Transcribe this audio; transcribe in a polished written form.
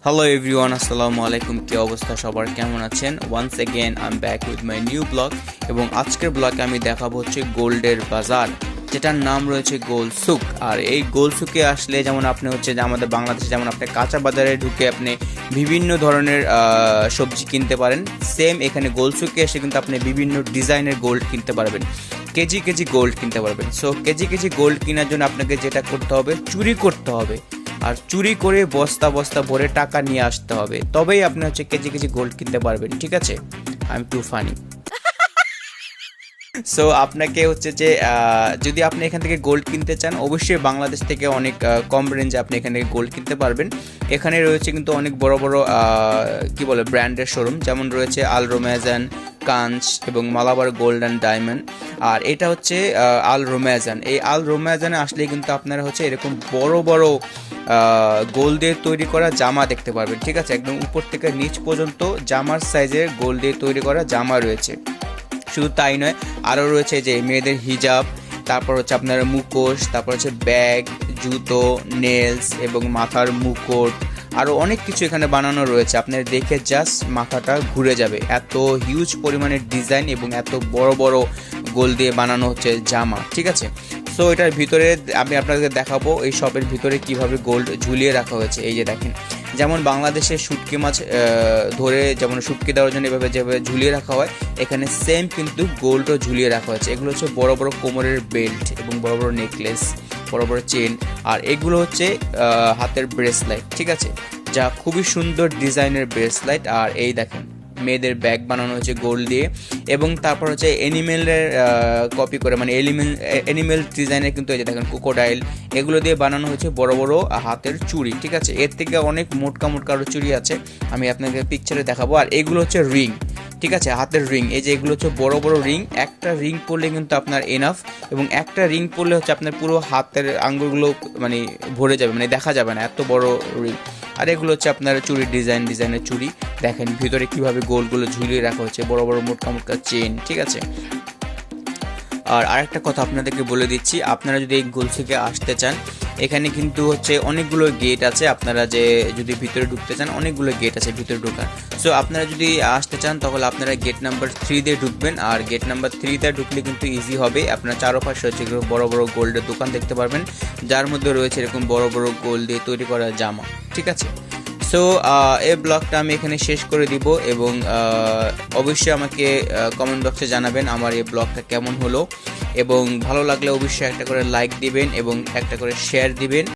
Hello everyone, আসসালামু আলাইকুম। কি অবস্থা সবার, কেমন আছেন? Once again I am back with my new blog. এবং আজকের ব্লগে আমি দেখাবো হচ্ছে গোল্ডের বাজার, যেটার নাম রয়েছে গোলসুক। আর এই গোলসুকে আসলে যেমন আপনি হচ্ছে যে আমাদের বাংলাদেশে যেমন আপনি কাঁচা বাজারে ঢুকে আপনি বিভিন্ন ধরনের সবজি কিনতে পারেন, সেম এখানে গোলসুকে এসে কিন্তু আপনি বিভিন্ন ডিজাইনের গোল্ড কিনতে পারবেন, কেজি কেজি গোল্ড কিনতে পারবেন। সো কেজি কেজি গোল্ড কেনার জন্য আপনাকে যেটা করতে হবে, চুরি করতে হবে। আর চুরি করে বস্তা বস্তা ভরে টাকা নিয়ে আসতে হবে, তবেই আপনি হচ্ছে কেজি কেজি গোল্ড কিনতে পারবেন। ঠিক আছে, I am too funny. So আপনাকে হচ্ছে যে যদি আপনি এখান থেকে গোল্ড কিনতে চান, অবশ্যই বাংলাদেশ থেকে অনেক কম রেঞ্জে আপনি এখান থেকে গোল্ড কিনতে পারবেন। এখানে রয়েছে কিন্তু অনেক বড় বড় কি বলে ব্র্যান্ডের শোরুম, যেমন রয়েছে আল রোম্যাজান, কাঞ্চ এবং মালাবার গোল্ড অ্যান্ড ডায়মন্ড। আর এটা হচ্ছে আল রোম্যাজান। এই আল রোম্যাজানে আসলে কিন্তু আপনারা হচ্ছে এরকম বড় বড় গোল্ড দিয়ে তৈরি করা জামা দেখতে পারবেন। ঠিক আছে, একদম উপর থেকে নিচ পর্যন্ত জামার সাইজের গোল্ড দিয়ে তৈরি করা জামা রয়েছে। শুধু তাই নয়, আরও রয়েছে যে মেয়েদের হিজাব, তারপর হচ্ছে আপনার মুখোশ, তারপর হচ্ছে ব্যাগ, জুতো, নেলস এবং মাথার মুকুট, আরও অনেক কিছু এখানে বানানো রয়েছে। আপনার দেখে জাস্ট মাথাটা ঘুরে যাবে, এত হিউজ পরিমাণের ডিজাইন এবং এত বড় বড় গোল দিয়ে বানানো হচ্ছে জামা। ঠিক আছে, সো এটার ভিতরে আমি আপনাদের দেখাবো এই শপের ভিতরে কিভাবে গোল্ড ঝুলিয়ে রাখা হয়েছে। এই যে দেখেন, যেমন বাংলাদেশে শুটকি মাছ ধরে যেমন শুটকি দেওয়ার জন্য এভাবে যেভাবে ঝুলিয়ে রাখা হয়, এখানে সেম কিন্তু গোল্ডও ঝুলিয়ে রাখা হয়েছে। এগুলো হচ্ছে বড় বড় কোমরের বেল্ট এবং বড় বড় নেকলেস, বড় বড় চেন, আর এগুলো হচ্ছে হাতের ব্রেসলাইট। ঠিক আছে, যা খুবই সুন্দর ডিজাইনের ব্রেসলাইট। আর এই দেখেন, মেয়েদের ব্যাগ বানানো হচ্ছে গোল্ড দিয়ে, এবং তারপর হচ্ছে অ্যানিমেলের কপি করে, মানে অ্যানিমেল ডিজাইনের কিন্তু এই যে দেখেন ক্রোকোডাইল, এগুলো দিয়ে বানানো হচ্ছে বড় বড় হাতের চুড়ি। ঠিক আছে, এর থেকে অনেক মোটকা মোটকা আরও চুড়ি আছে, আমি আপনাকে পিকচারে দেখাবো। আর এগুলো হচ্ছে রিং। ঠিক আছে, হাতের রিং, এই যে এগুলো হচ্ছে বড় বড় রিং। একটা রিং পরলে কিন্তু আপনার এনাফ, এবং একটা রিং পরলে হচ্ছে আপনার পুরো হাতের আঙ্গুলগুলো মানে ভরে যাবে, মানে দেখা যাবে না, এত বড় রিং। আর এগুলো হচ্ছে আপনার চুড়ির ডিজাইনের চুড়ি। দেখেন ভিতরে কিভাবে গোলগুলো ঝুলিয়ে রাখা হচ্ছে, বড় বড় মোটকা মোটকা চেন। ঠিক আছে, আর আরেকটা কথা আপনাদেরকে বলে দিচ্ছি, আপনারা যদি এই গোলসুকে আসতে চান, এখানে কিন্তু হচ্ছে অনেকগুলো গেট আছে। আপনারা যে যদি ভিতরে ঢুকতে চান, অনেকগুলো গেট আছে ভিতরে ঢোকার। সো আপনারা যদি আসতে চান, তাহলে আপনারা গেট নাম্বার 3 দিয়ে ঢুকবেন। আর গেট নাম্বার 3 দিয়ে ঢুকলে কিন্তু ইজি হবে, আপনার চারপাশে হচ্ছে বড় বড় গোল্ডের দোকান দেখতে পারবেন, যার মধ্যে রয়েছে এরকম বড় বড় গোল্ড দিয়ে তৈরি করা জামা। ঠিক আছে, সো এই ব্লগটা আমি এখানে শেষ করে দিব, এবং অবশ্যই আমাকে কমেন্ট বক্সে জানাবেন আমার এই ব্লগটা কেমন হলো, এবং ভালো লাগলে অবশ্যই একটা করে লাইক দিবেন এবং একটা করে শেয়ার দিবেন।